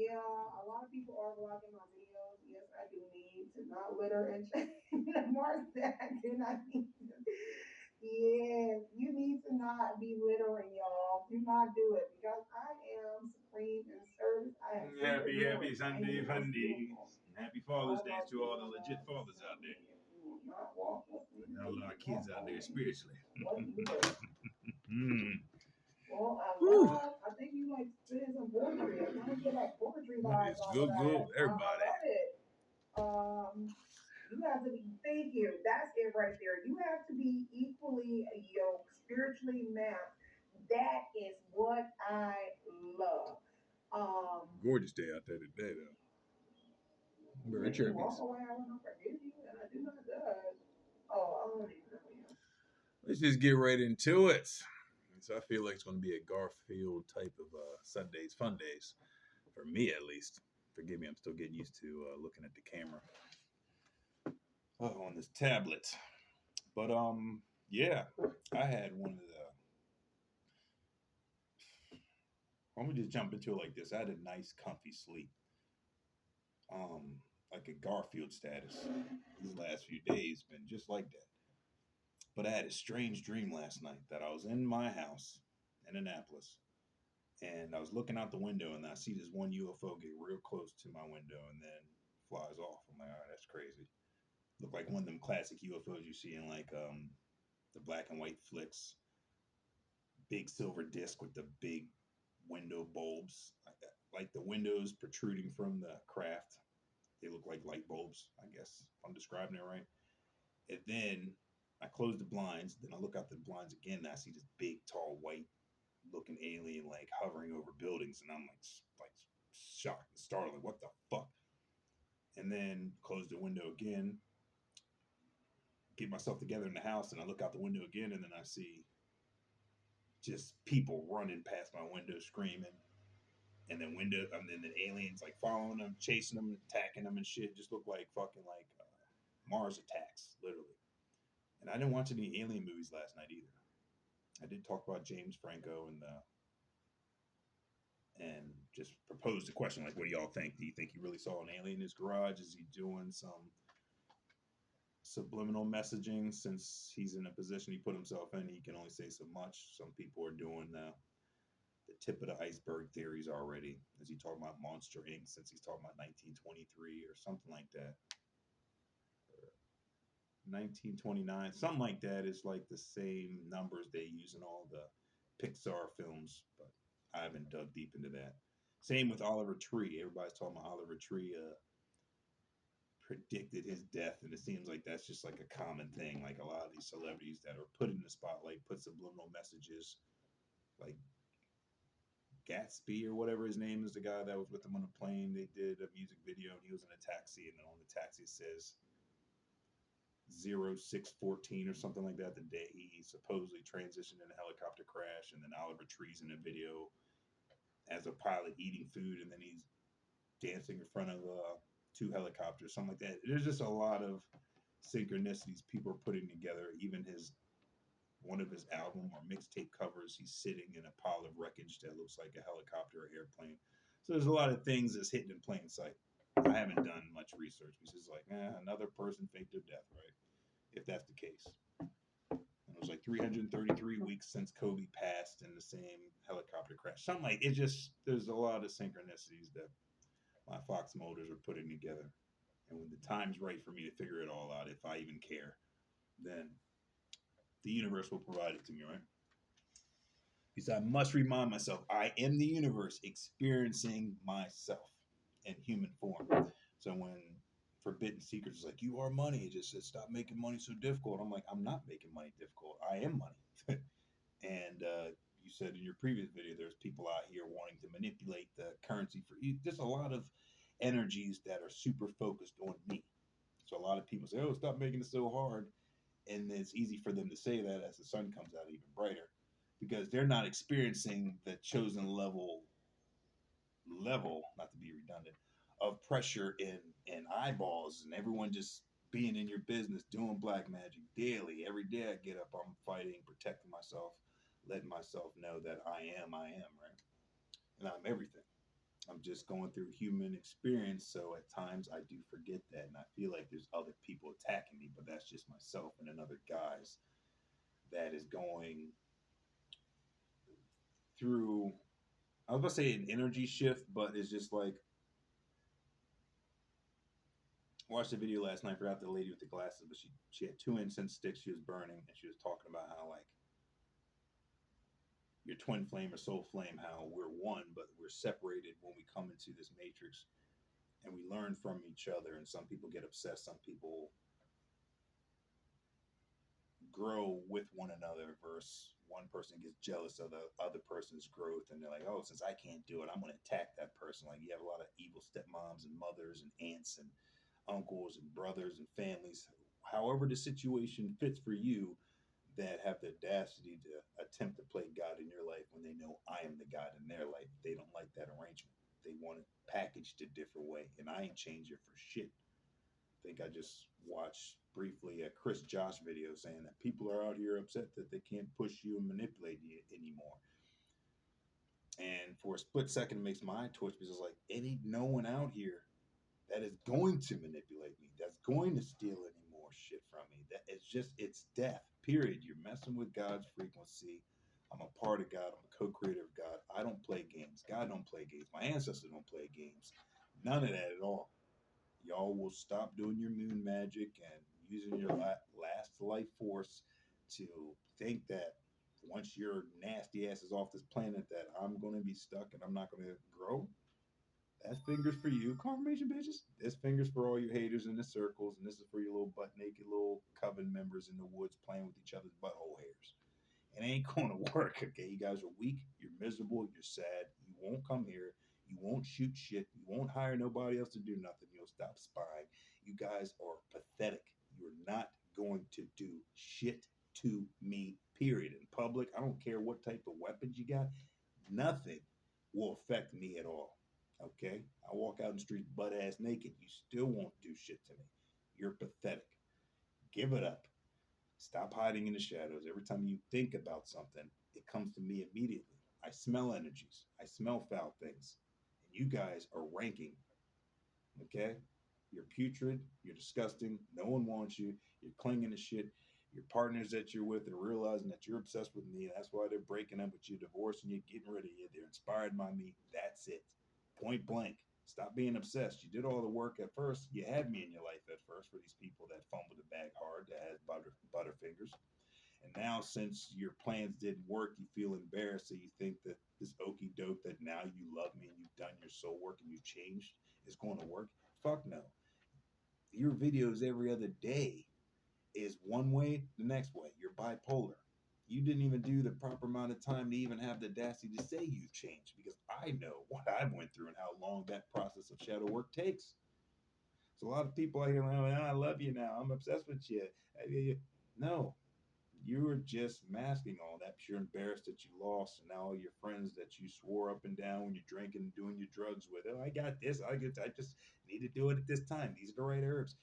yeah, a lot of people are blocking my videos. Yes, I do need to not litter and Mars said I do not need to. Yes, you need to not be littering, y'all. Do not do it because I am supreme in service. I have super Happy, healing. happy I am the Sunday, most Funday. beautiful. Happy I Father's Day must to be all the on legit that. fathers So out there. you will not walk with me. Putting out a You lot of won't kids out there own me. spiritually. What you do? Mm. Well, I Whew. love. I think you like spitting some poetry. I kind of get like poetry What vibes is off of good, good, that. I everybody? love it. You have to be. Thank you. That's it right there. You have to be equally yoked, spiritually mapped. That is what I love. Um, Gorgeous day out there today, though. Very if you walk Cherokees. away, I will not forgive you, and I do not judge. Oh, I don't even know you. Let's just get right into it. So I feel like it's going to be a Garfield type of Sundays, fun days, for me at least. Forgive me, I'm still getting used to looking at the camera on this tablet. But yeah, I had one of the. Let me just jump into it like this. I had a nice, comfy sleep, um, like a Garfield status. These last few days been just like that. But I had a strange dream last night that I was in my house in Annapolis, and I was looking out the window, and I see this one UFO get real close to my window, and then flies off. I'm like, all right, that's crazy. Look like one of them classic UFOs you see in like the black and white flicks. Big silver disc with the big window bulbs, like the windows protruding from the craft. They look like light bulbs, I guess, if I'm describing it right. And then I close the blinds. Then I look out the blinds again, and I see this big, tall, white looking alien like hovering over buildings, and I'm like shocked and startled. What the fuck? And then close the window again, get myself together in the house, and I look out the window again, and then I see just people running past my window screaming. And then the aliens like following them, chasing them, attacking them and shit. Just look like fucking like Mars attacks, literally. And I didn't watch any alien movies last night either. I did talk about James Franco and just proposed the question like, what do y'all think? Do you think he really saw an alien in his garage? Is he doing some subliminal messaging since he's in a position he put himself in? He can only say so much. Some people are doing the tip of the iceberg theories already. Is he talking about Monster Inc. since he's talking about 1923 or something like that? 1929, something like that is like the same numbers they use in all the Pixar films, but I haven't dug deep into that. Same with Oliver Tree. Everybody's talking about Oliver Tree predicted his death, and it seems like that's just like a common thing. Like a lot of these celebrities that are put in the spotlight put subliminal messages, like Gatsby or whatever his name is, the guy that was with them on the plane. They did a music video, and he was in a taxi, and then on the taxi it says 0614 or something like that, the day he supposedly transitioned in a helicopter crash. And then Oliver Tree's in a video as a pilot eating food, and then he's dancing in front of two helicopters, something like that. There's just a lot of synchronicities people are putting together. Even his one of his album or mixtape covers, he's sitting in a pile of wreckage that looks like a helicopter or airplane. So there's a lot of things that's hidden in plain sight. I haven't done much research. It's just like, another person faked their death, right? If that's the case. And it was like 333 weeks since Kobe passed in the same helicopter crash. Something like it just there's a lot of synchronicities that my Fox molders are putting together. And when the time's right for me to figure it all out, if I even care, then the universe will provide it to me, right? Because I must remind myself I am the universe experiencing myself in human form. So when Forbidden Secrets is like, you are money, it just says, stop making money so difficult. I'm like, I'm not making money difficult. I am money. And you said in your previous video, there's people out here wanting to manipulate the currency for you. There's a lot of energies that are super focused on me. So a lot of people say, oh, stop making it so hard. And it's easy for them to say that as the sun comes out even brighter because they're not experiencing the chosen level, not to be redundant, of pressure in eyeballs and everyone just being in your business, doing black magic daily. Every day I get up, I'm fighting, protecting myself, letting myself know that I am, right? And I'm everything. I'm just going through human experience, so at times I do forget that, and I feel like there's other people attacking me, but that's just myself and another guys that is going through. I was about to say an energy shift, but it's just like watched the video last night. Forgot the lady with the glasses, but she had two incense sticks she was burning, and she was talking about how like your twin flame or soul flame, how we're one, but we're separated when we come into this matrix, and we learn from each other. And some people get obsessed, some people grow with one another versus one person gets jealous of the other person's growth and they're like, oh, since I can't do it, I'm going to attack that person. Like you have a lot of evil stepmoms and mothers and aunts and uncles and brothers and families, however the situation fits for you, that have the audacity to attempt to play God in your life when they know I am the God in their life. They don't like that arrangement. They want it packaged a different way, and I ain't change it for shit. I think I just watched briefly a Chris Josh video saying that people are out here upset that they can't push you and manipulate you anymore. And for a split second, it makes my twitch because it's like, ain't no one out here that is going to manipulate me, that's going to steal any more shit from me. That it's just, it's death, period. You're messing with God's frequency. I'm a part of God. I'm a co-creator of God. I don't play games. God don't play games. My ancestors don't play games. None of that at all. Y'all will stop doing your moon magic and using your last life force to think that once your nasty ass is off this planet that I'm going to be stuck and I'm not going to grow. That's fingers for you, confirmation bitches. This fingers for all your haters in the circles, and this is for your little butt naked little coven members in the woods playing with each other's butthole hairs. It ain't gonna work, okay? You guys are weak, you're miserable, you're sad. You won't come here, you won't shoot shit, you won't hire nobody else to do nothing. You'll stop spying. You guys are pathetic. You're not going to do shit to me, period. In public, I don't care what type of weapons you got, nothing will affect me at all. Okay? I walk out in the street butt ass naked. You still won't do shit to me. You're pathetic. Give it up. Stop hiding in the shadows. Every time you think about something, it comes to me immediately. I smell energies. I smell foul things. And you guys are ranking. Okay? You're putrid. You're disgusting. No one wants you. You're clinging to shit. Your partners that you're with are realizing that you're obsessed with me. That's why they're breaking up with you, divorcing you, getting rid of you. They're inspired by me. That's it. Point blank. Stop being obsessed. You did all the work at first. You had me in your life at first for these people that fumbled the bag hard, that has butterfingers. And now, since your plans didn't work, you feel embarrassed. So you think that this okey doke that now you love me and you've done your soul work and you've changed is going to work. Fuck no. Your videos every other day is one way, the next way. You're bipolar. You didn't even do the proper amount of time to even have the audacity to say you've changed because I know what I went through and how long that process of shadow work takes. So a lot of people out here like, oh, I love you now. I'm obsessed with you. No, you were just masking all that because you're embarrassed that you lost, and now all your friends that you swore up and down when you're drinking and doing your drugs with, oh, I got this. I just need to do it at this time. These are the right herbs.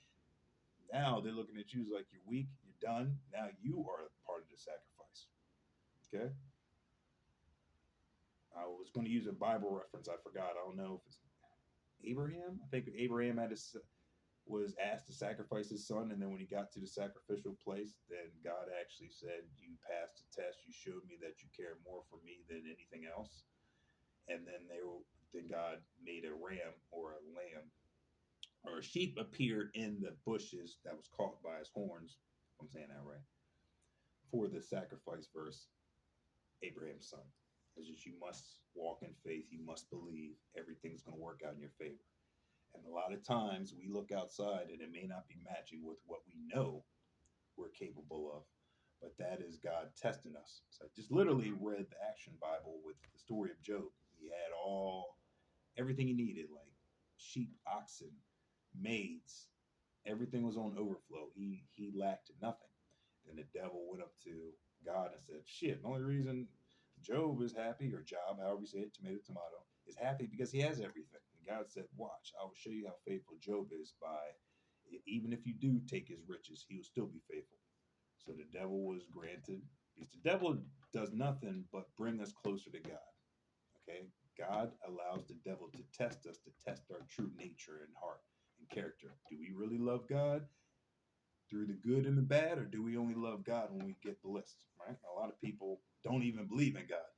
Now they're looking at you as like you're weak, you're done. Now you are part of the sacrifice. Okay. I was going to use a Bible reference. I forgot. I don't know if it's Abraham. I think Abraham was asked to sacrifice his son, and then when he got to the sacrificial place, then God actually said, "You passed the test. You showed me that you care more for me than anything else." And then God made a ram or a lamb or a sheep appear in the bushes that was caught by his horns. I'm saying that right, for the sacrifice verse Abraham's son. It's just you must walk in faith. You must believe everything's going to work out in your favor. And a lot of times we look outside and it may not be matching with what we know we're capable of, but that is God testing us. So I just literally read the Action Bible with the story of Job. He had everything he needed, like sheep, oxen, maids. Everything was on overflow. He lacked nothing. Then the devil went up to God and said, "Shit, the only reason Job is happy, or Job, however you say it, tomato, tomato, is happy because he has everything." And God said, "Watch, I will show you how faithful Job is by even if you do take his riches, he will still be faithful." So the devil was granted, because the devil does nothing but bring us closer to God. Okay? God allows the devil to test us, to test our true nature and heart and character. Do we really love God through the good and the bad, or do we only love God when we get blessed? Right? A lot of people don't even believe in God,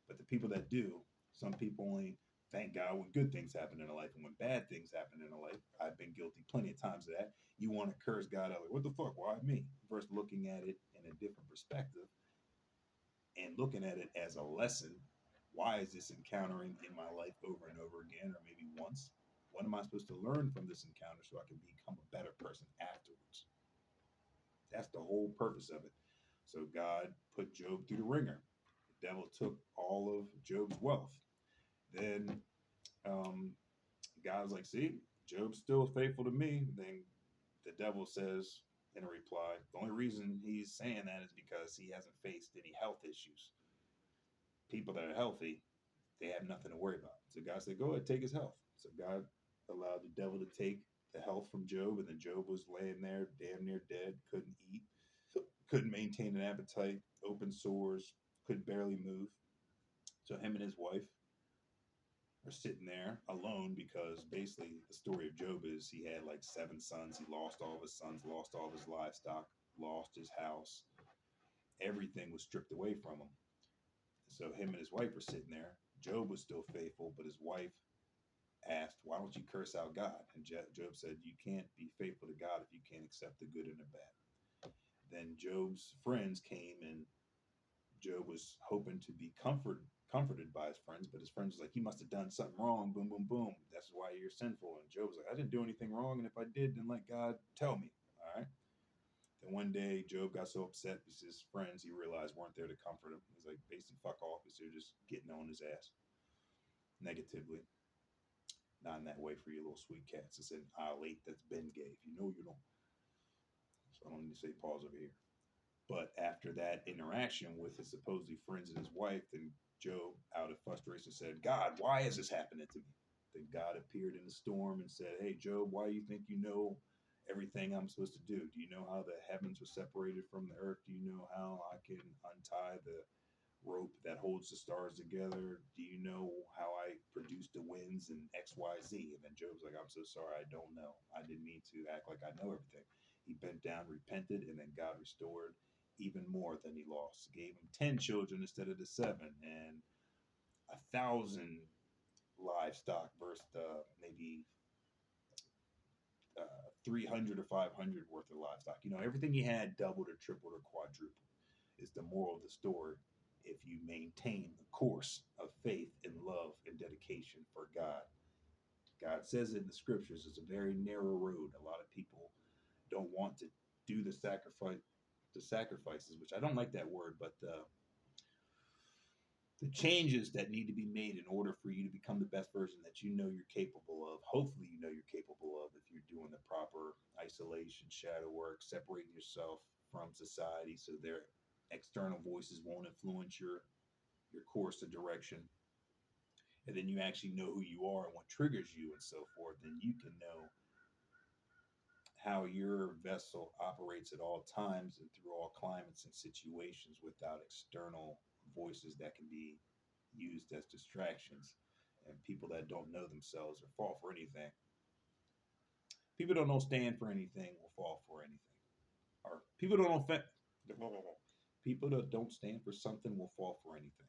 but the people that do, some people only thank God when good things happen in their life, and when bad things happen in their life, I've been guilty plenty of times of that. You want to curse God out, like, what the fuck? Why me? Versus looking at it in a different perspective and looking at it as a lesson. Why is this encountering in my life over and over again, or maybe once? What am I supposed to learn from this encounter so I can become a better person afterwards? That's the whole purpose of it. So God put Job through the ringer. The devil took all of Job's wealth. Then God's like, see, Job's still faithful to me. Then the devil says in a reply, the only reason he's saying that is because he hasn't faced any health issues. People that are healthy, they have nothing to worry about. So God said, go ahead, take his health. So God allowed the devil to take the health from Job, and then Job was laying there damn near dead, couldn't eat, couldn't maintain an appetite, open sores, could barely move. So him and his wife are sitting there alone, because basically the story of Job is he had like 7 sons. He lost all of his sons, lost all of his livestock, lost his house. Everything was stripped away from him. So him and his wife were sitting there. Job was still faithful, but his wife asked, why don't you curse out God? And Job said, you can't be faithful to God if you can't accept the good and the bad. Then Job's friends came, and Job was hoping to be comforted by his friends, but his friends was like, you must have done something wrong. Boom, boom, boom. That's why you're sinful. And Job was like, I didn't do anything wrong, and if I did, then let God tell me. All right. Then one day, Job got so upset because his friends, he realized, weren't there to comfort him. He's like, basically, fuck off, because they're just getting on his ass negatively. Not in that way for you little sweet cats. It's an aisle 8 that's been gay. If you know, you don't. So I don't need to say pause over here. But after that interaction with his supposedly friends and his wife, then Job, out of frustration, said, God, why is this happening to me? Then God appeared in the storm and said, hey, Job, why do you think you know everything I'm supposed to do? Do you know how the heavens were separated from the earth? Do you know how I can untie the rope that holds the stars together? Do you know how I produce the winds and X, Y, Z? And then Job's like, I'm so sorry, I don't know. I didn't mean to act like I know everything. He bent down, repented, and then God restored even more than he lost. Gave him 10 children instead of the 7, and 1,000 livestock versus maybe 300 or 500 worth of livestock. You know, everything he had doubled or tripled or quadrupled. Is the moral of the story. If you maintain the course of faith and love and dedication for God. God says it in the scriptures, it's a very narrow road. A lot of people don't want to do the sacrifices, which I don't like that word, but the changes that need to be made in order for you to become the best version that you know you're capable of. Hopefully, you know you're capable of if you're doing the proper isolation, shadow work, separating yourself from society so their external voices won't influence your course of direction. And then you actually know who you are and what triggers you and so forth. Then you can know how your vessel operates at all times and through all climates and situations without external voices that can be used as distractions. And people that don't know themselves or fall for anything, people that don't stand for anything will fall for anything. Or people that don't people that don't stand for something will fall for anything.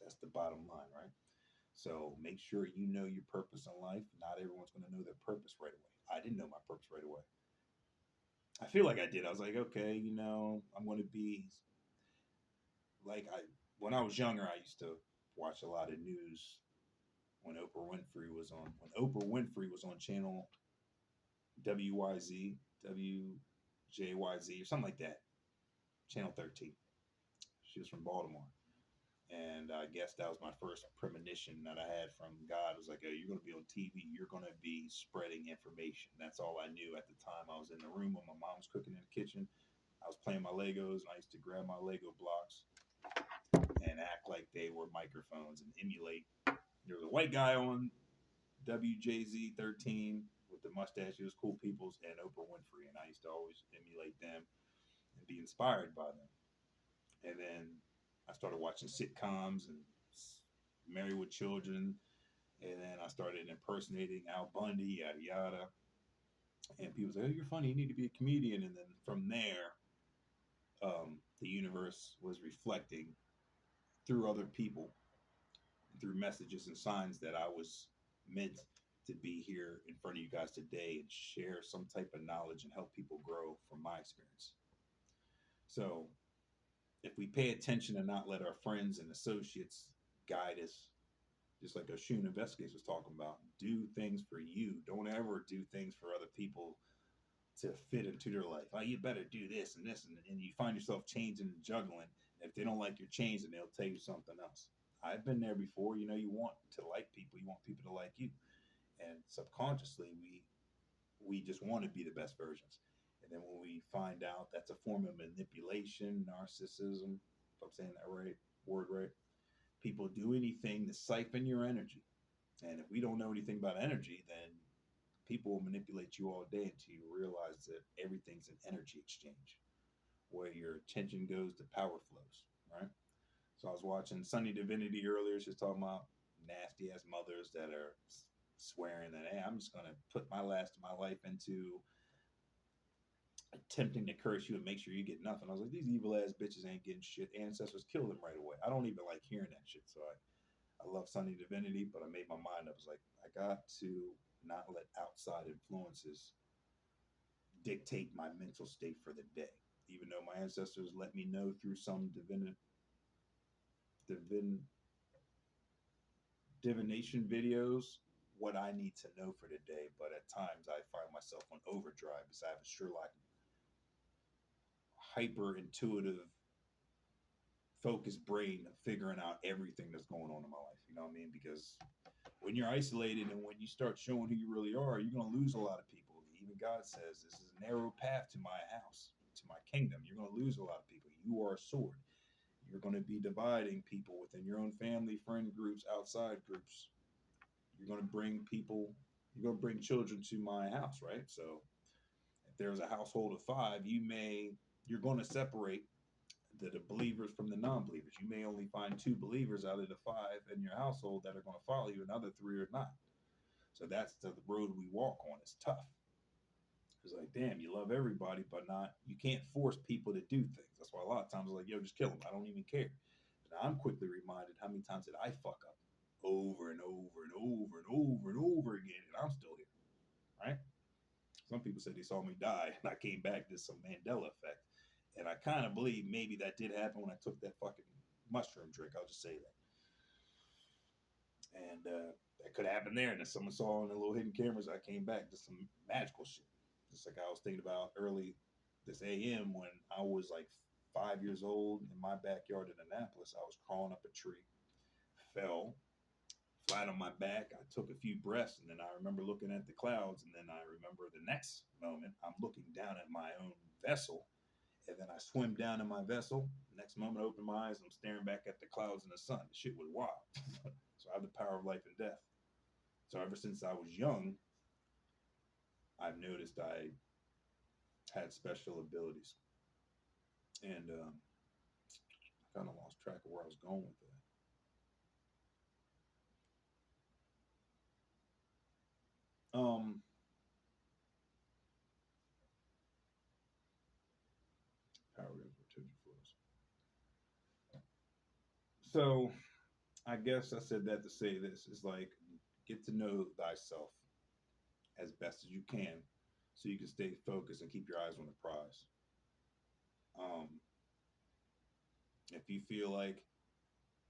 That's the bottom line, right? So make sure you know your purpose in life. Not everyone's going to know their purpose right away. I didn't know my purpose right away. I feel like I did. I was like, okay, you know, I'm going to be like when I was younger, I used to watch a lot of news when Oprah Winfrey was on. When Oprah Winfrey was on channel WYZ, WJYZ, or something like that, channel 13. She was from Baltimore. And I guess that was my first premonition that I had from God. It was like, oh, you're going to be on TV. You're going to be spreading information. That's all I knew at the time. I was in the room when my mom was cooking in the kitchen. I was playing my Legos, and I used to grab my Lego blocks and act like they were microphones and emulate. There was a white guy on WJZ 13 with the mustache. He was Cool Peoples and Oprah Winfrey. And I used to always emulate them and be inspired by them. And then I started watching sitcoms and Married with Children, and then I started impersonating Al Bundy, yada yada. And people say, "Oh, you're funny. You need to be a comedian." And then from there, the universe was reflecting through other people, through messages and signs that I was meant to be here in front of you guys today and share some type of knowledge and help people grow from my experience. So if we pay attention and not let our friends and associates guide us, just like Oshun Investigates was talking about, do things for you. Don't ever do things for other people to fit into their life. Oh, you better do this and this, and you find yourself changing and juggling. If they don't like your change, then they'll tell you something else. I've been there before. You know, you want to like people, you want people to like you, and subconsciously we just want to be the best versions. And then when we find out that's a form of manipulation, narcissism, if I'm saying that right, word right, people do anything to siphon your energy. And if we don't know anything about energy, then people will manipulate you all day until you realize that everything's an energy exchange. Where your attention goes, the power flows, right? So I was watching Sunny Divinity earlier. She's talking about nasty ass mothers that are swearing that, hey, I'm just going to put my last of my life into attempting to curse you and make sure you get nothing. I was like, these evil ass bitches ain't getting shit. Ancestors killed them right away. I don't even like hearing that shit. So I love Sunny Divinity, but I made my mind up. I was like, I got to not let outside influences dictate my mental state for the day. Even though my ancestors let me know through some divin, divination videos what I need to know for the day, but at times I find myself on overdrive because I have a Sherlock hyper intuitive focused brain of figuring out everything that's going on in my life. You know what I mean? Because when you're isolated and when you start showing who you really are, you're going to lose a lot of people. Even God says this is a narrow path to my house, to my kingdom. You're going to lose a lot of people. You are a sword. You're going to be dividing people within your own family, friend groups, outside groups. You're going to bring people, you're going to bring children to my house, right? So if there's a household of five, you're going to separate the believers from the non-believers. You may only find two believers out of the five in your household that are going to follow you, and other three are not. So that's the road we walk on. It's tough. It's like, damn, you love everybody, but not, you can't force people to do things. That's why a lot of times I'm like, yo, just kill them. I don't even care. But I'm quickly reminded how many times did I fuck up over and over and over and over and over again, and I'm still here, right? Some people said they saw me die, and I came back. Did some Mandela effect, and I kind of believe maybe that did happen when I took that fucking mushroom drink. I'll just say that, and that could happen there. And then someone saw on the little hidden cameras, I came back to some magical shit. Just like I was thinking about early this AM when I was like 5 years old in my backyard in Annapolis. I was crawling up a tree, fell flat on my back. I took a few breaths, and then I remember looking at the clouds. And then I remember the next moment, I'm looking down at my own vessel. And then I swim down in my vessel. Next moment, I open my eyes. I'm staring back at the clouds and the sun. The shit was wild. So I have the power of life and death. So ever since I was young, I've noticed I had special abilities. And I kind of lost track of where I was going with that. Power of potential flows. So I guess I said that to say this is like get to know thyself as best as you can so you can stay focused and keep your eyes on the prize. Um, if you feel like,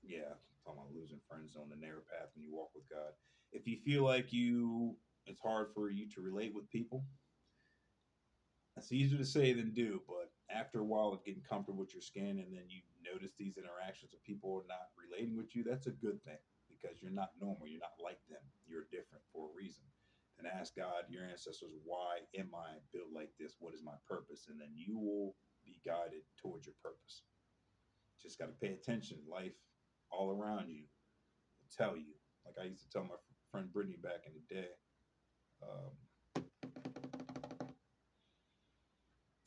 yeah, I'm talking about losing friends on the narrow path when you walk with God. If you feel like it's hard for you to relate with people, it's easier to say than do, but after a while of getting comfortable with your skin and then you notice these interactions of people are not relating with you, that's a good thing because you're not normal. You're not like them. You're different for a reason. And ask God, your ancestors, why am I built like this? What is my purpose? And then you will be guided towards your purpose. Just got to pay attention. Life all around you will tell you. Like I used to tell my friend Brittany back in the day, um,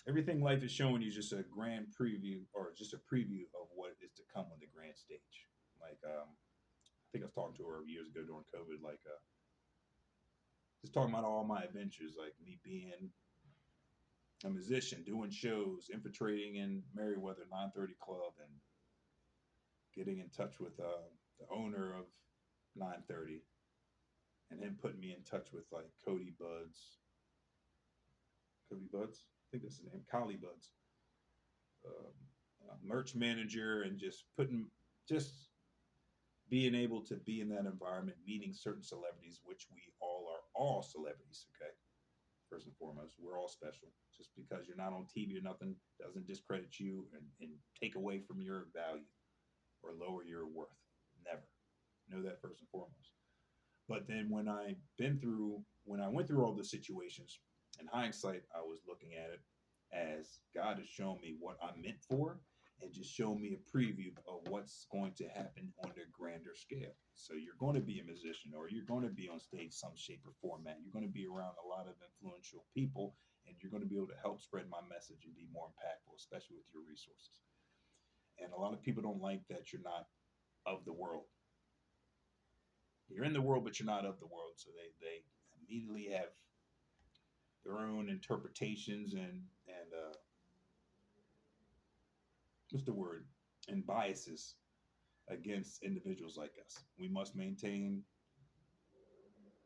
everything life is showing you is just a grand preview or just a preview of what is to come on the grand stage. Like think I was talking to her years ago during COVID, like just talking about all my adventures, like me being a musician, doing shows, infiltrating in Merriweather 930 Club, and getting in touch with the owner of 930, and him putting me in touch with like Cody Buds, I think that's his name, Collie Buds, um, merch manager, and just being able to be in that environment, meeting certain celebrities, which we all celebrities, okay? First and foremost, we're all special. Just because you're not on TV or nothing doesn't discredit you and take away from your value or lower your worth. Never. Know that first and foremost. But then when I went through all the situations, in hindsight, I was looking at it as God has shown me what I'm meant for and just shown me a preview of what's going to happen on a grander scale. So you're going to be a musician, or you're going to be on stage some shape or format. You're going to be around a lot of influential people, and you're going to be able to help spread my message and be more impactful, especially with your resources. And a lot of people don't like that you're not of the world. You're in the world, but you're not of the world. So they immediately have their own interpretations and what's the word, and biases against individuals like us. We must maintain,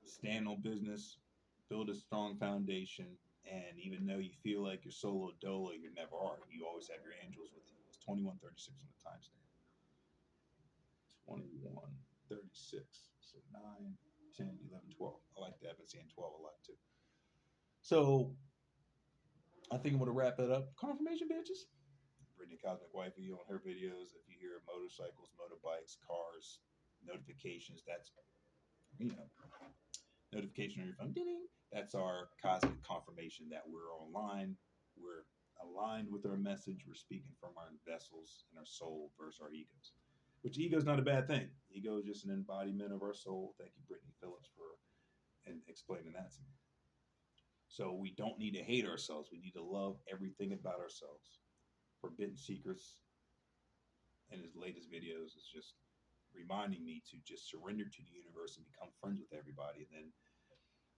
stand on business, build a strong foundation, and even though you feel like you're solo dolo, you never are. You always have your angels with you. It's 21:36 on the timestamp. 21:36. So 9, 10, 11, 12. I like that. I've been seeing 12 a lot too. So I think I'm going to wrap it up. Confirmation, bitches. Brittany Cosmic Wifey on her videos. If you hear motorcycles, motorbikes, cars, notifications, that's, you know, notification on your phone. Ding, that's our cosmic confirmation that we're online. We're aligned with our message. We're speaking from our vessels and our soul versus our egos. Which ego is not a bad thing. Ego is just an embodiment of our soul. Thank you, Brittany Phillips, for explaining that to me. So we don't need to hate ourselves. We need to love everything about ourselves. Forbidden Secrets in his latest videos is just reminding me to just surrender to the universe and become friends with everybody. And then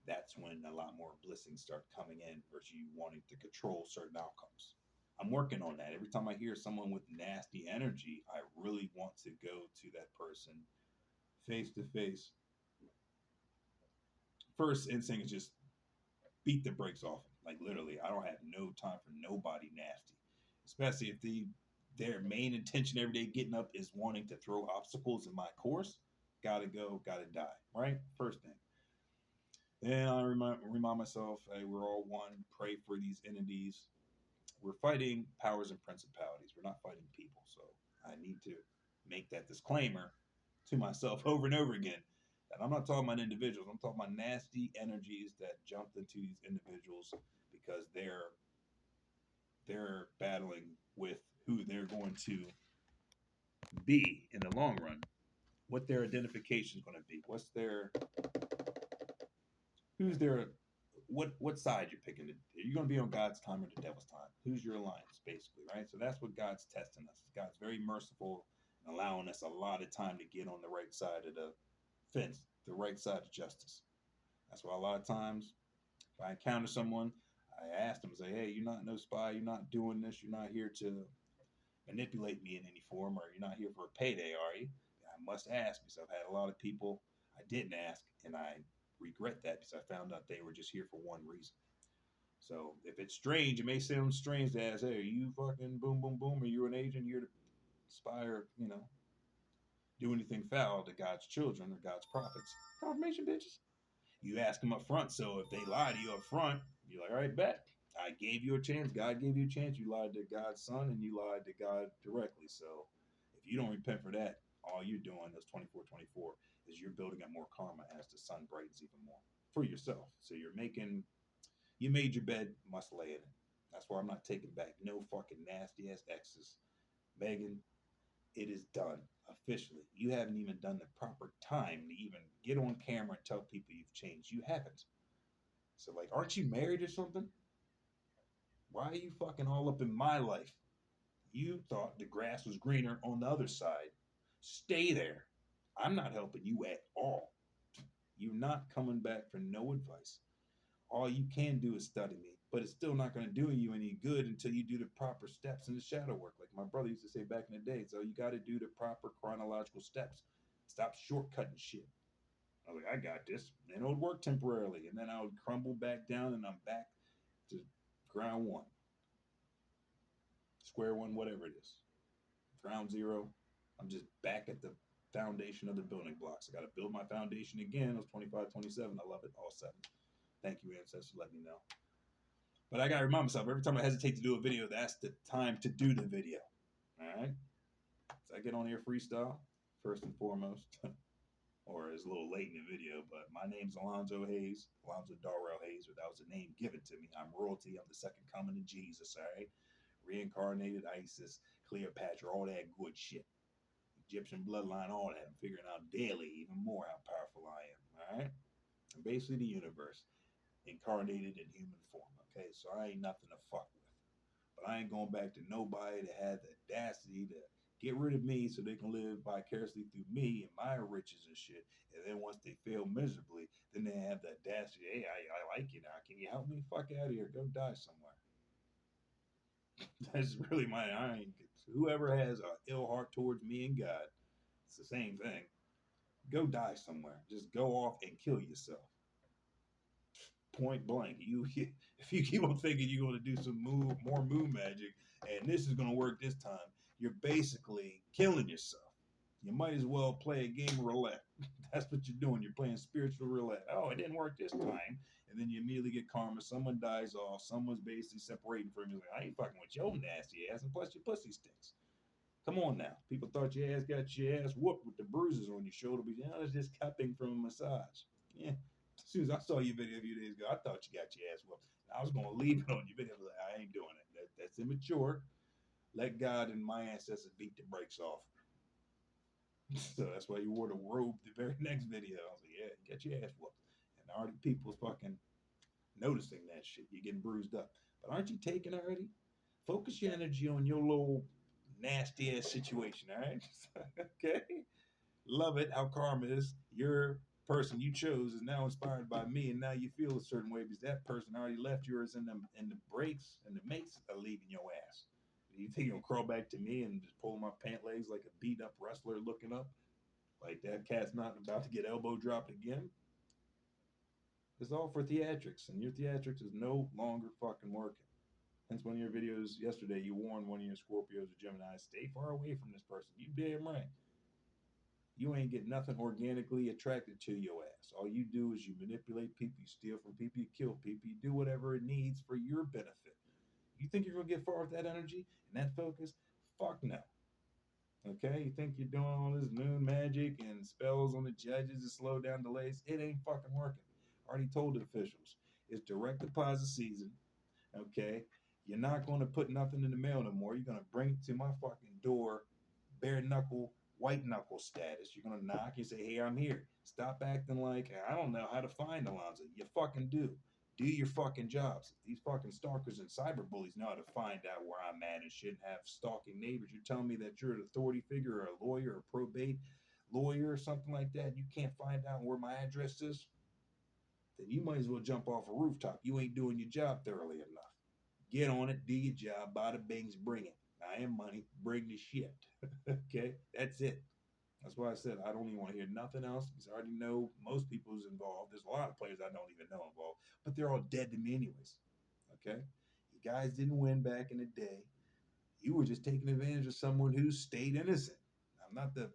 that's when a lot more blessings start coming in versus you wanting to control certain outcomes. I'm working on that. Every time I hear someone with nasty energy, I really want to go to that person face to face. First instinct is just beat the brakes off them. Like literally, I don't have no time for nobody nasty, especially if their main intention every day getting up is wanting to throw obstacles in my course. Gotta go, gotta die. Right, first thing. Then I remind myself, hey, we're all one. Pray for these entities. We're fighting powers and principalities. We're not fighting people. So I need to make that disclaimer to myself over and over again. And I'm not talking about individuals. I'm talking about nasty energies that jumped into these individuals because they're battling with who they're going to be in the long run. What their identification is going to be. Who's their what side you're picking? Are you going to be on God's time or the devil's time? Who's your alliance, basically, right? So that's what God's testing us. God's very merciful and allowing us a lot of time to get on the right side of the fence, the right side of justice. That's why a lot of times if I encounter someone, I ask them, say, hey, you're not no spy, you're not doing this, you're not here to manipulate me in any form, or you're not here for a payday, are you? I must ask because I've had a lot of people I didn't ask, and I regret that because I found out they were just here for one reason. So if it's strange, it may sound strange to ask, hey, are you fucking boom, boom, boom? Are you an agent? You're to spy or, do anything foul to God's children or God's prophets. Confirmation, bitches. You ask them up front. So if they lie to you up front, you're like, all right, bet. I gave you a chance. God gave you a chance. You lied to God's son and you lied to God directly. So if you don't repent for that, all you're doing, those 24, is you're building up more karma as the sun brightens even more for yourself. So you made your bed, must lay in it. That's why I'm not taking back no fucking nasty ass exes. Megan, it is done officially. You haven't even done the proper time to even get on camera and tell people you've changed. You haven't. So, like, aren't you married or something? Why are you fucking all up in my life? You thought the grass was greener on the other side. Stay there. I'm not helping you at all. You're not coming back for no advice. All you can do is study me, but it's still not going to do you any good until you do the proper steps in the shadow work. Like my brother used to say back in the day. So you got to do the proper chronological steps. Stop shortcutting shit. I was like, I got this. And it would work temporarily. And then I would crumble back down and I'm back to ground one, square one, whatever it is. Ground zero. I'm just back at the foundation of the building blocks. I got to build my foundation again. It was 25, 27. I love it. All seven. Thank you, ancestors. Let me know. But I got to remind myself every time I hesitate to do a video, that's the time to do the video. All right. So I get on here freestyle, first and foremost. Or it's a little late in the video, but my name's Alonzo Hayes, Alonzo Darrell Hayes, or that was a name given to me. I'm royalty. I'm the second coming of Jesus, all right? Reincarnated Isis, Cleopatra, all that good shit. Egyptian bloodline, all that. I'm figuring out daily even more how powerful I am, all right? I'm basically the universe, incarnated in human form, okay? So I ain't nothing to fuck with. But I ain't going back to nobody that had the audacity to get rid of me so they can live vicariously through me and my riches and shit. And then once they fail miserably, then they have the audacity, hey, I like you now. Can you help me? Fuck out of here. Go die somewhere. That's really I ain't, whoever has an ill heart towards me and God, it's the same thing. Go die somewhere. Just go off and kill yourself. Point blank. If you keep on thinking you're going to do some more moon magic and this is going to work this time, you're basically killing yourself. You might as well play a game of roulette. That's what you're doing. You're playing spiritual roulette. Oh, it didn't work this time. And then you immediately get karma. Someone dies off. Someone's basically separating from you. Like, I ain't fucking with your nasty ass. And plus, your pussy stinks. Come on now. People thought your ass got your ass whooped with the bruises on your shoulder. But it's just cupping from a massage. Yeah. As soon as I saw your video a few days ago, I thought you got your ass whooped. I was going to leave it on your video. I was like, I ain't doing it. That's immature. Let God and my ancestors beat the brakes off. So that's why you wore the robe the very next video. I was like, yeah, get your ass whooped. And already people's fucking noticing that shit. You're getting bruised up. But aren't you taking already? Focus your energy on your little nasty ass situation, all right? Okay? Love it how karma is. Your person you chose is now inspired by me, and now you feel a certain way because that person already left yours in the breaks and the mates are leaving your ass. You think you'll crawl back to me and just pull my pant legs like a beat up wrestler looking up? Like that cat's not about to get elbow dropped again? It's all for theatrics, and your theatrics is no longer fucking working. Hence, one of your videos yesterday, you warned one of your Scorpios or Geminis, stay far away from this person. You damn right. You ain't get nothing organically attracted to your ass. All you do is you manipulate people, you steal from people, you kill people, you do whatever it needs for your benefit. You think you're gonna get far with that energy and that focus? Fuck no. Okay, you think you're doing all this moon magic and spells on the judges to slow down delays? It ain't fucking working. I already told the officials. It's direct deposit season. Okay, you're not going to put nothing in the mail no more. You're going to bring it to my fucking door, bare knuckle, white knuckle status. You're going to knock and say, hey, I'm here. Stop acting like I don't know how to find Alonzo. You fucking do. Do your fucking jobs. These fucking stalkers and cyber bullies know how to find out where I'm at and shit and have stalking neighbors. You're telling me that you're an authority figure or a lawyer or a probate lawyer or something like that. You can't find out where my address is? Then you might as well jump off a rooftop. You ain't doing your job thoroughly enough. Get on it, do your job, bada bings, bring it. I am money, bring the shit. Okay, that's it. That's why I said I don't even want to hear nothing else because I already know most people who's involved. There's a lot of players I don't even know involved, but they're all dead to me anyways. Okay, you guys didn't win back in the day. You were just taking advantage of someone who stayed innocent. I'm not the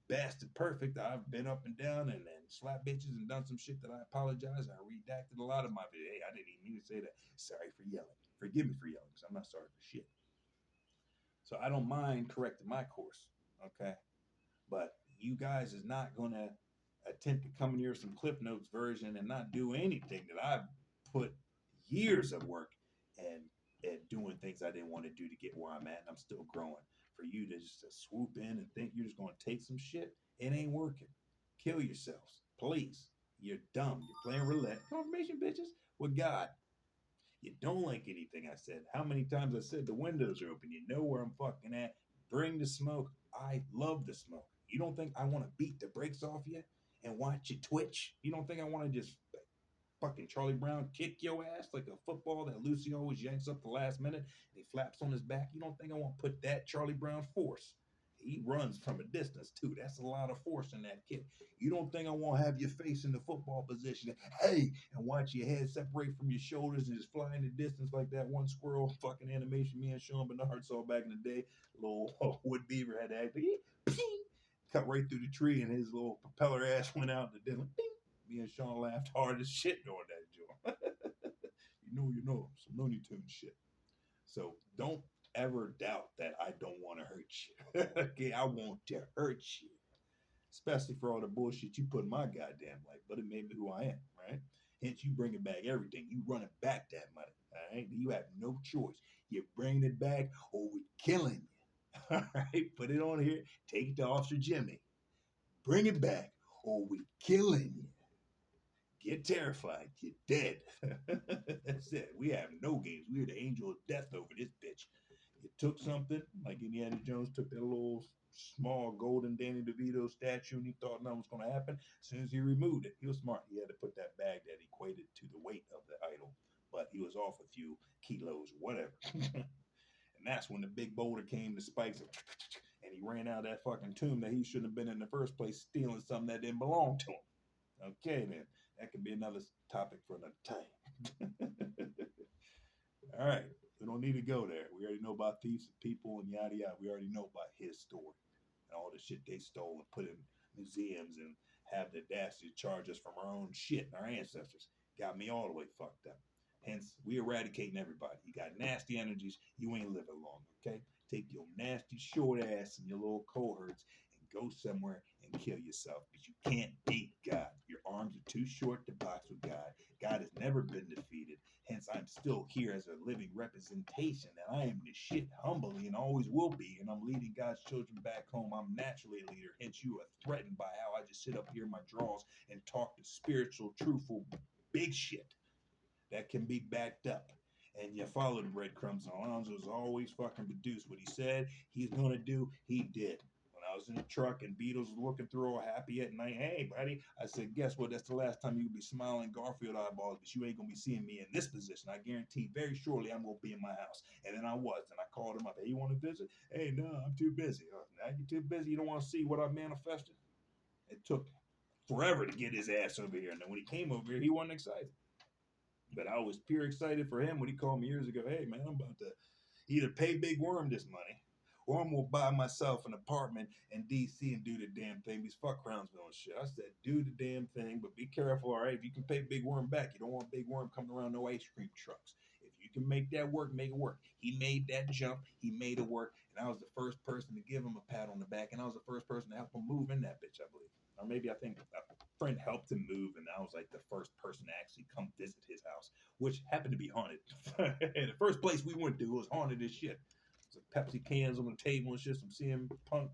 bastard perfect. I've been up and down and slapped bitches and done some shit that I apologize. I redacted a lot of my video. Hey, I didn't even mean to say that. Sorry for yelling. Forgive me for yelling because I'm not sorry for shit. So I don't mind correcting my course. Okay. But you guys is not going to attempt to come in here with some Cliff Notes version and not do anything that I've put years of work and at doing things I didn't want to do to get where I'm at, and I'm still growing. For you to just swoop in and think you're just going to take some shit, it ain't working. Kill yourselves, please. You're dumb. You're playing roulette. Confirmation, bitches, with God. You don't like anything I said. How many times I said the windows are open? You know where I'm fucking at. Bring the smoke. I love the smoke. You don't think I want to beat the brakes off you and watch you twitch? You don't think I want to just fucking Charlie Brown kick your ass like a football that Lucy always yanks up the last minute and he flaps on his back? You don't think I want to put that Charlie Brown force? He runs from a distance too. That's a lot of force in that kick. You don't think I want to have your face in the football position, hey, and watch your head separate from your shoulders and just fly in the distance like that one squirrel fucking animation me and Sean Bernard saw back in the day? Little Wood Beaver had to act like, cut right through the tree and his little propeller ass went out and then me and Sean laughed hard as shit during that joint. You know, some Looney Tunes shit. So don't ever doubt that I don't want to hurt you. Okay, I want to hurt you, especially for all the bullshit you put in my goddamn life. But it made me who I am, right? Hence, you bringing back everything. You running back that money, all right? You have no choice. You're bringing it back, or we're killing you. All right, put it on here. Take it to Officer Jimmy. Bring it back, or we're killing you. Get terrified. You're dead. That's it. We have no games. We're the angel of death over this bitch. You took something, like Indiana Jones took that little small golden Danny DeVito statue and he thought nothing was going to happen. As soon as he removed it, he was smart. He had to put that bag that equated to the weight of the idol, but he was off a few kilos, whatever. And that's when the big boulder came, the spikes, and he ran out of that fucking tomb that he shouldn't have been in the first place, stealing something that didn't belong to him. Okay, then. That could be another topic for another time. All right. We don't need to go there. We already know about thieves and people and yada yada. We already know about his story and all the shit they stole and put in museums and have the audacity to charge us from our own shit and our ancestors. Got me all the way fucked up. Hence, we eradicating everybody. You got nasty energies, you ain't living long, okay? Take your nasty short ass and your little cohorts and go somewhere and kill yourself. Because you can't beat God. Your arms are too short to box with God. God has never been defeated. Hence, I'm still here as a living representation that I am the shit humbly and always will be. And I'm leading God's children back home. I'm naturally a leader. Hence, you are threatened by how I just sit up here in my drawers and talk the spiritual, truthful, big shit that can be backed up. And you follow the breadcrumbs. And Alonzo's always fucking produced what he said he's going to do. He did. When I was in the truck and Beatles was looking through all happy at night, hey, buddy, I said, guess what? That's the last time you'll be smiling Garfield eyeballs, but you ain't going to be seeing me in this position. I guarantee very shortly I'm going to be in my house. And then I was. And I called him up. Hey, you want to visit? Hey, no, I'm too busy. Now you're too busy. You don't want to see what I manifested? It took forever to get his ass over here. And then when he came over here, he wasn't excited. But I was pure excited for him when he called me years ago. Hey, man, I'm about to either pay Big Worm this money or I'm going to buy myself an apartment in D.C. and do the damn thing. Because fuck Crownsville and shit. I said, do the damn thing, but be careful, all right? If you can pay Big Worm back, you don't want Big Worm coming around no ice cream trucks. If you can make that work, make it work. He made that jump. He made it work. And I was the first person to give him a pat on the back. And I was the first person to help him move in that bitch, I believe. Or maybe I think a friend helped him move, and I was like the first person to actually come visit his house, which happened to be haunted. And the first place we went to was haunted as shit. It was like Pepsi cans on the table and shit, some CM Punk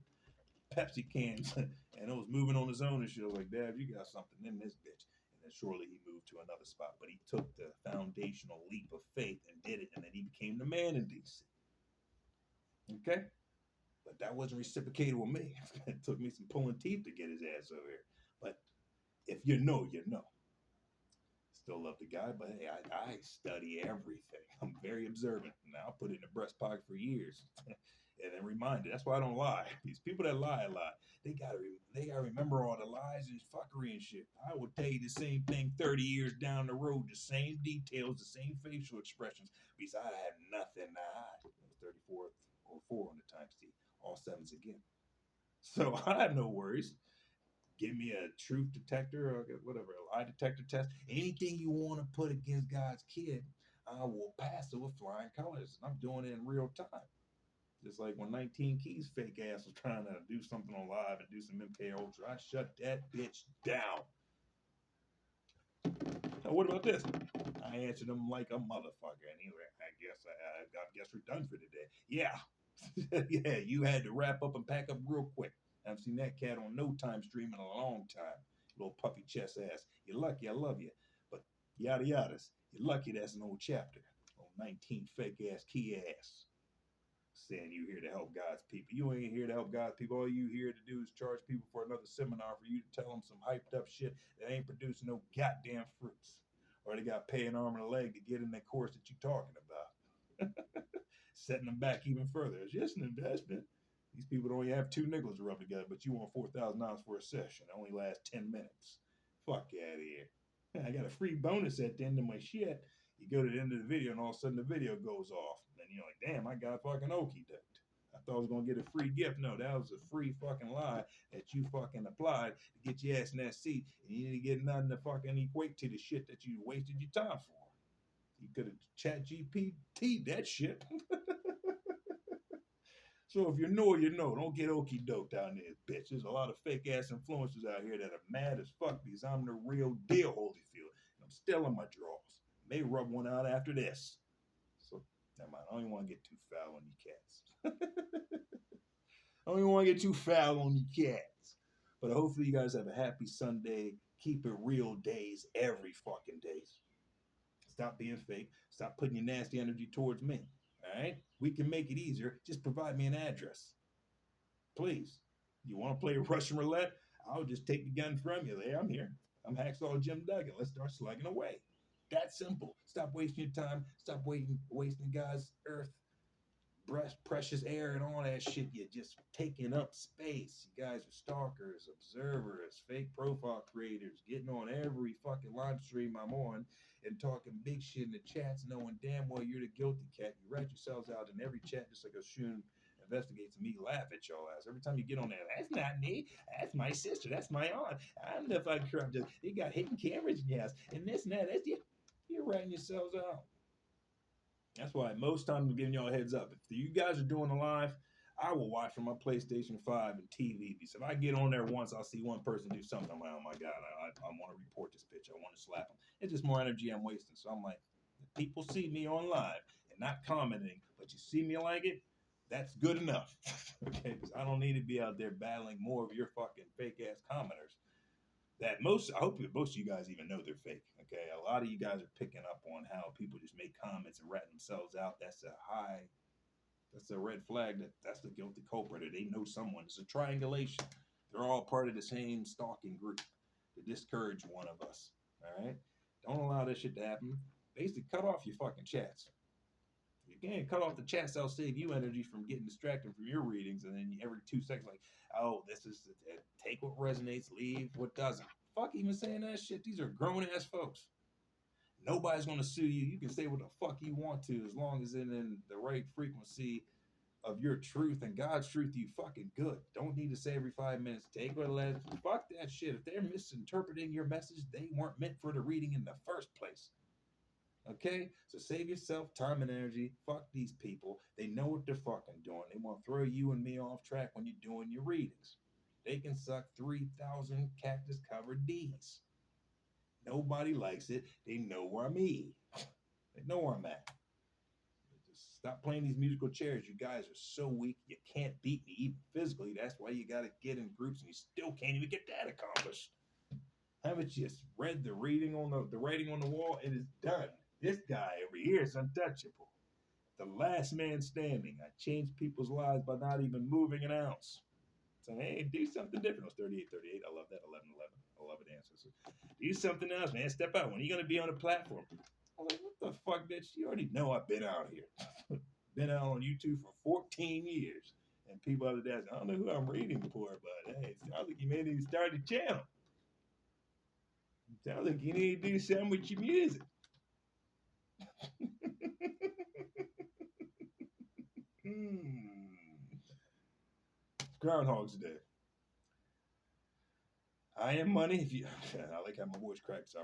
Pepsi cans, and it was moving on his own and shit. I was like, Dad, you got something in this bitch. And then surely he moved to another spot, but he took the foundational leap of faith and did it, and then he became the man in DC. Okay? But that wasn't reciprocated with me. It took me some pulling teeth to get his ass over here. But if you know, you know. Still love the guy, but hey, I study everything. I'm very observant. Now I'll put it in the breast pocket for years. And then reminded. That's why I don't lie. These people that lie a lot, they gotta remember all the lies and fuckery and shit. I will tell you the same thing 30 years down the road, the same details, the same facial expressions, because I have nothing to hide. It was 34 or 4 on the times T. All sevens again. So I have no worries. Give me a truth detector or whatever, a lie detector test. Anything you want to put against God's kid, I will pass it with flying colors. And I'm doing it in real time. Just like when 19 Keys fake ass was trying to do something on live and do some MK Ultra, I shut that bitch down. Now, what about this? I answered him like a motherfucker. Anyway, I guess we're done for today. Yeah. Yeah, you had to wrap up and pack up real quick. I haven't seen that cat on no time stream in a long time. Little puppy chest ass. You're lucky, I love you. But yada yadas. You're lucky that's an old chapter. Old 19 fake ass key ass. saying you here to help God's people. You ain't here to help God's people. All you here to do is charge people for another seminar for you to tell them some hyped up shit that ain't producing no goddamn fruits. Or they got to pay an arm and a leg to get in that course that you're talking about. Setting them back even further. It's just an investment. These people don't even have two nickels to rub together, but you want $4,000 for a session. It only lasts 10 minutes. Fuck out of here. I got a free bonus at the end of my shit. You go to the end of the video and all of a sudden the video goes off. And you're like, damn, I got fucking okey doked. I thought I was going to get a free gift. No, that was a free fucking lie that you fucking applied to get your ass in that seat. And you didn't get nothing to fucking equate to the shit that you wasted your time for. You could have chat GPT that shit. So if you know, you know. Don't get okey doked down there, bitch. There's a lot of fake ass influencers out here that are mad as fuck because I'm the real deal, Holyfield. And I'm still in my drawers. May rub one out after this. So never mind. I don't even want to get too foul on you cats. I don't even want to get too foul on you cats. But hopefully you guys have a happy Sunday. Keep it real days every fucking day. Stop being fake. Stop putting your nasty energy towards me. All right? We can make it easier. Just provide me an address. Please. You want to play Russian roulette? I'll just take the gun from you. There, I'm here. I'm Hacksaw Jim Duggan. Let's start slugging away. That simple. Stop wasting your time. Stop wasting God's earth, precious air, and all that shit. You're just taking up space. You guys are stalkers, observers, fake profile creators, getting on every fucking live stream I'm on and talking big shit in the chats, knowing damn well you're the guilty cat. You rat yourselves out in every chat just like a Shun investigates me, laugh at y'all ass. Every time you get on there, that's not me. That's my sister. That's my aunt. I'm the fucking corrupt. They got hidden cameras in your house. And this and that. That's you. You're ratting yourselves out. That's why most times I'm giving y'all a heads up. If you guys are doing a live, I will watch from my PlayStation 5 and TV. Because if I get on there once, I'll see one person do something. I'm like, oh my God, I want to report this bitch. I want to slap him. It's just more energy I'm wasting. So I'm like, if people see me on live and not commenting, but you see me like it, that's good enough. Okay? Because I don't need to be out there battling more of your fucking fake ass commenters. I hope most of you guys even know they're fake. Okay, a lot of you guys are picking up on how people just make comments and rat themselves out. That's a red flag. That's the guilty culprit. Or they know someone. It's a triangulation. They're all part of the same stalking group to discourage one of us. All right, don't allow that shit to happen. Basically, cut off your fucking chats. If you can't cut off the chats, that'll save you energy from getting distracted from your readings. And then every 2 seconds, like, oh, this is take what resonates, leave what doesn't. Fuck even saying that shit. These are grown ass folks. Nobody's gonna sue you. You can say what the fuck you want to as long as it's in the right frequency of your truth and God's truth. You fucking good. Don't need to say every 5 minutes. Take what let. Fuck that shit. If they're misinterpreting your message, they weren't meant for the reading in the first place. Okay? So save yourself time and energy. Fuck these people. They know what they're fucking doing. They want to throw you and me off track when you're doing your readings. They can suck 3,000 cactus covered D's. Nobody likes it. They know where I'm at. They know where I'm at. Just stop playing these musical chairs. You guys are so weak. You can't beat me even physically. That's why you got to get in groups and you still can't even get that accomplished. Haven't you read the writing on the wall? It is done. This guy over here is untouchable. The last man standing. I changed people's lives by not even moving an ounce. So, hey, do something different. It was 38-38. I love that. 11-11. I love it, answers. Do something else, man. Step out. When are you going to be on a platform? I'm like, what the fuck, bitch? You already know I've been out here. Been out on YouTube for 14 years. And people out there, I don't know who I'm reading for, but hey, it sounds like you may need to start a channel. It sounds like you need to do something with your music. It's Groundhog's Day. I am money. I like how my voice cracks. I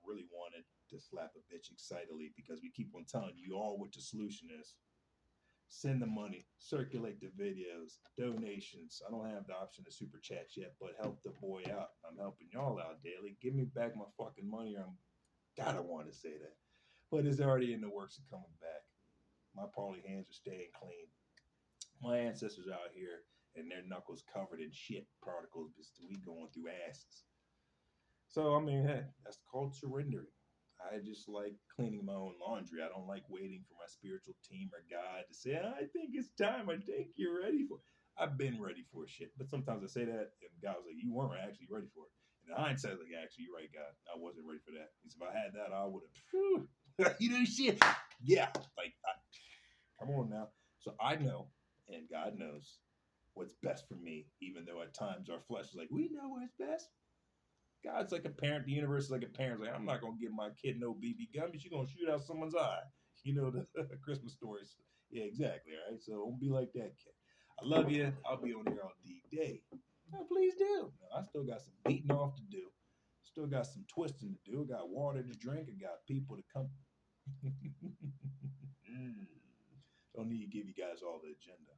really wanted to slap a bitch excitedly because we keep on telling you all what the solution is. Send the money, circulate the videos, donations. I don't have the option of super chats yet, but help the boy out. I'm helping y'all out daily. Give me back my fucking money, or I don't want to say that, but it's already in the works of coming back. My parley hands are staying clean. My ancestors out here and their knuckles covered in shit particles because we going through asses. So, I mean, hey, that's called surrendering. I just like cleaning my own laundry. I don't like waiting for my spiritual team or God to say, I think it's time. I think you're ready for it. I've been ready for shit. But sometimes I say that, and God was like, you weren't actually ready for it. And hindsight, like, actually, you're right, God. I wasn't ready for that. Because if I had that, I would have, you know, shit. Yeah. Like, come on now. So I know, and God knows what's best for me, even though at times our flesh is like, we know what's best. God's like a parent. The universe is like a parent. Like, I'm not gonna give my kid no BB gun, but you're gonna shoot out someone's eye. You know the Christmas stories. Yeah, exactly. All right. So don't be like that kid. I love you. I'll be on here all day. No, please do. No, I still got some beating off to do. Still got some twisting to do. I got water to drink. I got people to come. Don't need to give you guys all the agenda.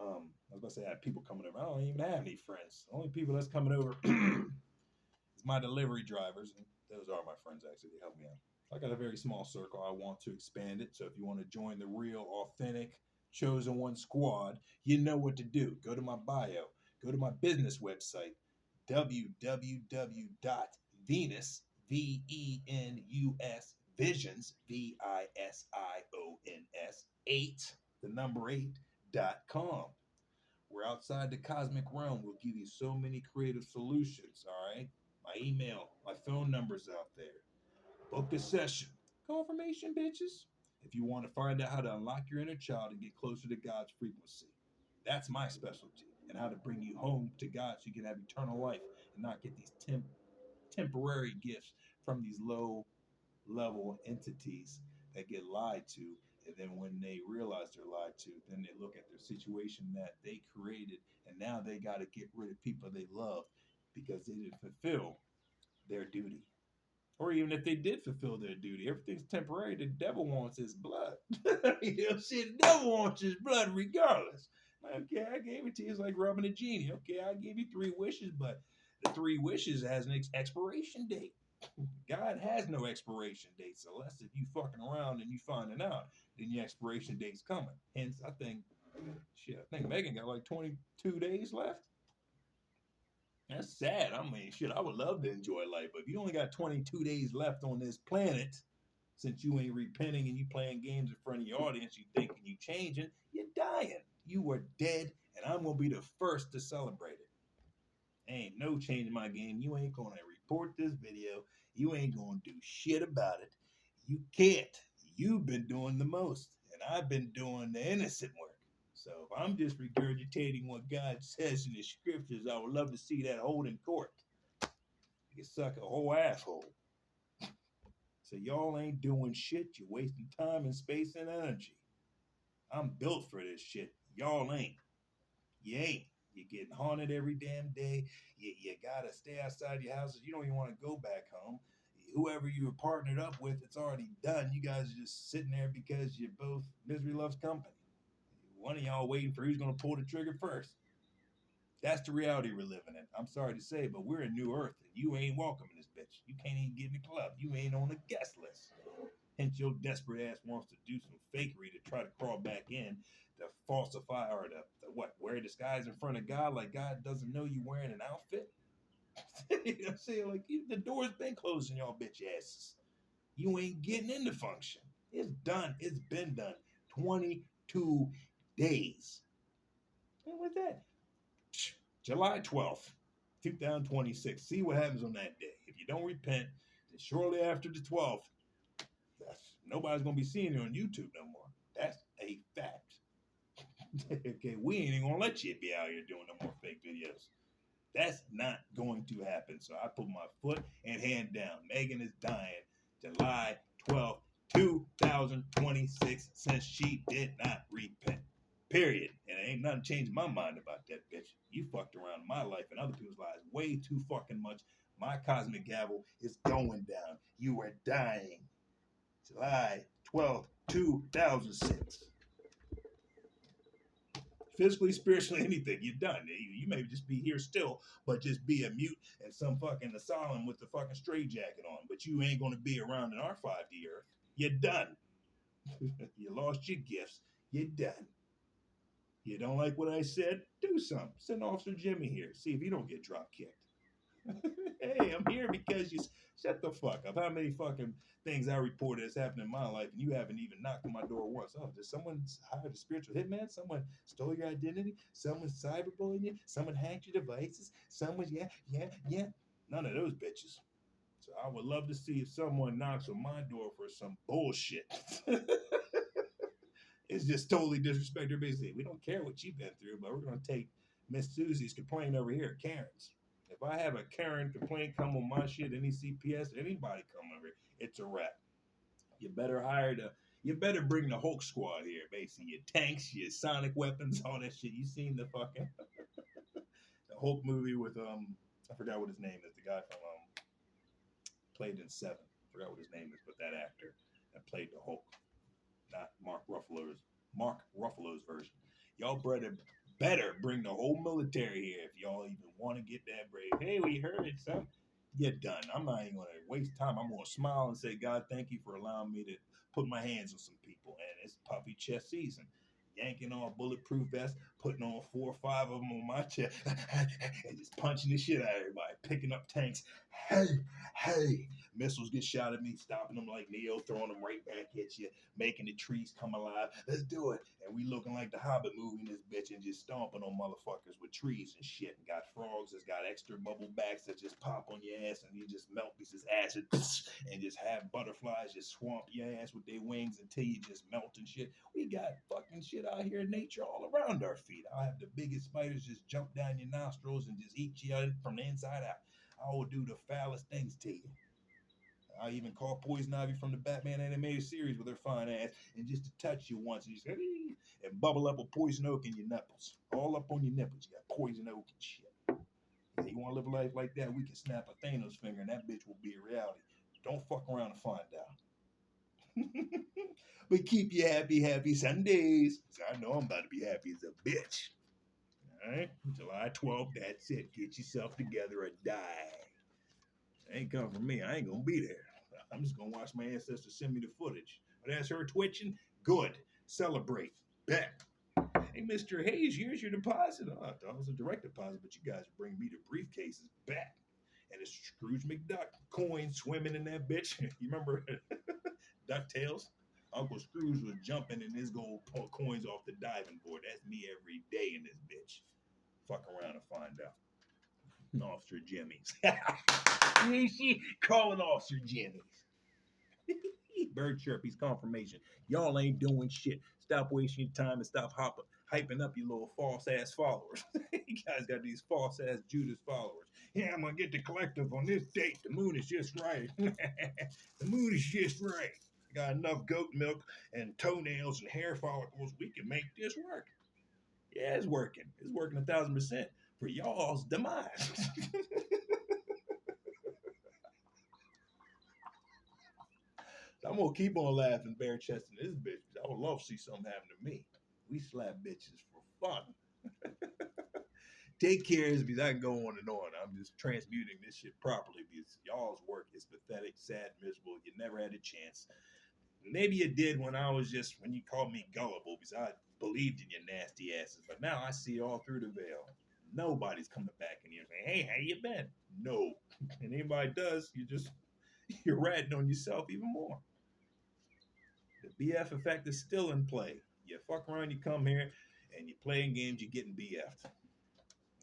I was gonna say I have people coming over. I don't even have any friends. The only people that's coming over is my delivery drivers, and those are my friends actually. They help me out. So I got a very small circle. I want to expand it. So if you want to join the real, authentic, chosen one squad, you know what to do. Go to my bio. Go to my business website, www.venus, VENUS, visions, VISIONS, 8, the number 8.com. We're outside the cosmic realm. We'll give you so many creative solutions, all right? My email, my phone number's out there. Book a session. Confirmation, bitches. If you want to find out how to unlock your inner child and get closer to God's frequency, that's my specialty. And how to bring you home to God so you can have eternal life and not get these temporary gifts from these low level entities that get lied to. And then when they realize they're lied to, then they look at their situation that they created, and now they got to get rid of people they love because they didn't fulfill their duty. Or even if they did fulfill their duty, everything's temporary. The devil wants his blood. You know, shit, the devil wants his blood regardless. Okay, I gave it to you. It's like rubbing a genie. Okay, I gave you 3 wishes, but the 3 wishes has an expiration date. God has no expiration dates unless if you fucking around and you finding out, then your expiration date's coming. Hence, I think Megan got like 22 days left. That's sad. I mean, shit, I would love to enjoy life, but if you only got 22 days left on this planet, since you ain't repenting and you playing games in front of your audience, you thinking you changing, you're dying. You are dead, and I'm gonna be the first to celebrate it. Ain't no changing my game. You ain't gonna report this video. You ain't gonna do shit about it. You can't. You've been doing the most, and I've been doing the innocent work. So if I'm just regurgitating what God says in the scriptures, I would love to see that hold in court. You can suck a whole asshole. So y'all ain't doing shit. You're wasting time and space and energy. I'm built for this shit. Y'all ain't. You ain't. You're getting haunted every damn day. You gotta stay outside your houses. You don't even want to go back home. Whoever you were partnered up with, it's already done. You guys are just sitting there because you're both misery loves company. One of y'all waiting for who's gonna pull the trigger first. That's the reality we're living in. I'm sorry to say, but we're in New Earth, and you ain't welcome in this bitch. You can't even get in the club. You ain't on the guest list. Hence, your desperate ass wants to do some fakery to try to crawl back in, to falsify or to what? Wear disguise in front of God like God doesn't know you wearing an outfit. You know what I'm saying? Like the door's been closed in y'all bitch asses. You ain't getting into function. It's done. It's been done. 22 days. And with that, July 12th, 2026. See what happens on that day. If you don't repent, then shortly after the 12th, nobody's gonna be seeing you on YouTube no more. That's a fact. Okay, we ain't even gonna let you be out here doing no more fake videos. That's not going to happen. So I put my foot and hand down. Megan is dying July 12th, 2026, since she did not repent. Period. And ain't nothing changed my mind about that bitch. You fucked around in my life and other people's lives way too fucking much. My cosmic gavel is going down. You are dying. July 12th, 2006. Physically, spiritually, anything, you're done. You may just be here still, but just be a mute in some fucking asylum with the fucking straight jacket on. But you ain't going to be around in our 5D earth. You're done. You lost your gifts. You're done. You don't like what I said? Do something. Send Officer Jimmy here. See if you don't get drop kicked. Hey, I'm here because you shut the fuck up. How many fucking things I reported that's happened in my life and you haven't even knocked on my door once? Oh, did someone hire a spiritual hitman? Someone stole your identity? Someone cyberbullying you? Someone hacked your devices? Someone, yeah. None of those bitches. So I would love to see if someone knocks on my door for some bullshit. It's just totally disrespect. Basically, we don't care what you've been through, but we're gonna take Miss Susie's complaint over here, Karen's. If I have a Karen complaint come on my shit, any CPS, anybody come over, it's a wrap. You better you better bring the Hulk squad here, basically. Your tanks, your sonic weapons, all that shit. You seen the fucking the Hulk movie with I forgot what his name is. The guy from played in Seven. I forgot what his name is, but that actor that played the Hulk, not Mark Ruffalo's version. Y'all better bring the whole military here if y'all even want to get that brave. Hey, we heard it, son. Get done. I'm not even gonna waste time. I'm gonna smile and say, God, thank you for allowing me to put my hands on some people. And it's puffy chest season. Yanking on a bulletproof vest, putting on 4 or 5 of them on my chest, and just punching the shit out of everybody, picking up tanks. Hey, missiles get shot at me, stopping them like Neo, throwing them right back at you, making the trees come alive. Let's do it. And we looking like the Hobbit movie in this bitch and just stomping on motherfuckers with trees and shit. And got frogs that's got extra bubble backs that just pop on your ass and you just melt pieces of acid and just have butterflies just swamp your ass with their wings until you just melt and shit. We got fucking shit out here in nature all around our feet. I'll have the biggest spiders just jump down your nostrils and just eat you from the inside out. I will do the foulest things to you. I even call Poison Ivy from the Batman animated series with her fine ass, and just to touch you once, and you say, and bubble up with poison oak in your nipples, all up on your nipples. You got poison oak and shit. Yeah, you want to live a life like that? We can snap a Thanos finger, and that bitch will be a reality. Don't fuck around and find out. But keep you happy Sundays. I know I'm about to be happy as a bitch. All right, July 12th. That's it. Get yourself together or die. Ain't coming from me. I ain't gonna be there. I'm just gonna watch my ancestors send me the footage. But that's her twitching. Good. Celebrate. Bet. Hey, Mr. Hayes, here's your deposit. Oh, I thought it was a direct deposit, but you guys bring me the briefcases back. And it's Scrooge McDuck coin swimming in that bitch. You remember DuckTales? Uncle Scrooge was jumping in his gold coins off the diving board. That's me every day in this bitch. Fuck around and find out. Officer Jimmy's. She calling Officer Jimmy's. Bird Chirpy's confirmation. Y'all ain't doing shit. Stop wasting your time and stop hyping up you little false ass followers. You guys got these false ass Judas followers. Yeah, I'm gonna get the collective on this date. The moon is just right. The moon is just right. I got enough goat milk and toenails and hair follicles. We can make this work. Yeah, it's working. It's working 1,000% for y'all's demise. I'm gonna keep on laughing, bare chesting this bitch. I would love to see something happen to me. We slap bitches for fun. Take care, because I can go on and on. I'm just transmuting this shit properly because y'all's work is pathetic, sad, miserable. You never had a chance. Maybe you did when you called me gullible because I believed in your nasty asses. But now I see all through the veil. Nobody's coming back in here saying, "Hey, how you been?" No. And anybody does, you're ratting on yourself even more. The BF effect is still in play. You fuck around, you come here, and you playing games, you're getting BF'd.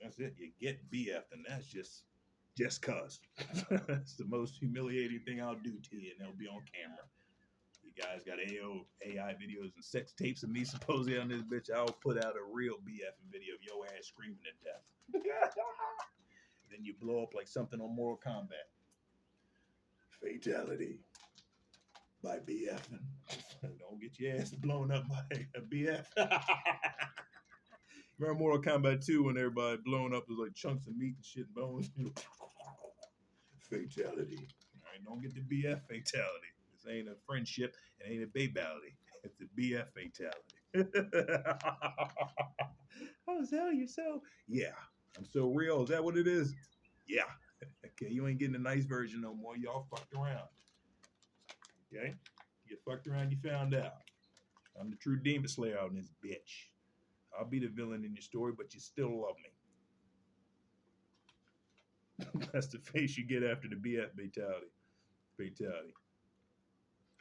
That's it. You get BF'd, and that's just cuz. That's the most humiliating thing I'll do to you, and it'll be on camera. You guys got AI videos and sex tapes of me supposedly on this bitch. I'll put out a real BFing video of your ass screaming to death. Then you blow up like something on Mortal Kombat. Fatality by BFing. Don't get your ass blown up by a BF. Remember Mortal Kombat 2 when everybody blown up was like chunks of meat and shit and bones? Fatality. All right, don't get the BF fatality. This ain't a friendship. It ain't a babality. It's a BF fatality. Oh, Zell, you're so... Yeah, I'm so real. Is that what it is? Yeah. Okay, you ain't getting a nice version no more. Y'all fucked around. Okay? You fucked around, you found out. I'm the true demon slayer out in this bitch. I'll be the villain in your story, but you still love me. That's the face you get after the BF fatality. Fatality.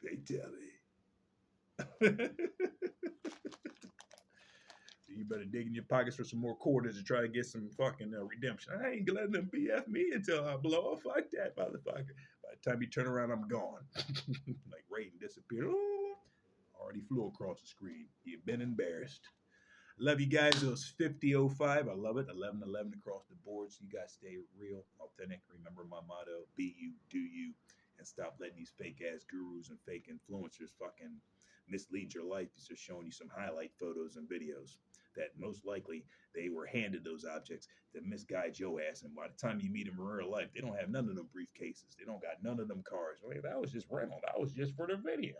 Fatality. You better dig in your pockets for some more quarters to try to get some fucking redemption. I ain't letting them BF me until I blow. Fuck that motherfucker. By the time you turn around, I'm gone. Like Raiden disappeared. Oh, already flew across the screen. You've been embarrassed. Love you guys. It was 50:05. I love it. 11:11 across the board. So you guys stay real, authentic. Remember my motto: be you, do you, and stop letting these fake ass gurus and fake influencers fucking mislead your life. Because they're showing you some highlight photos and videos that most likely they were handed those objects to misguide your ass. And by the time you meet them in real life, they don't have none of them briefcases. They don't got none of them cars. Like, that was just rental. That was just for the video.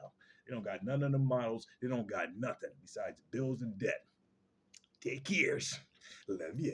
They don't got none of them models. They don't got nothing besides bills and debt. Take cares. Love ya.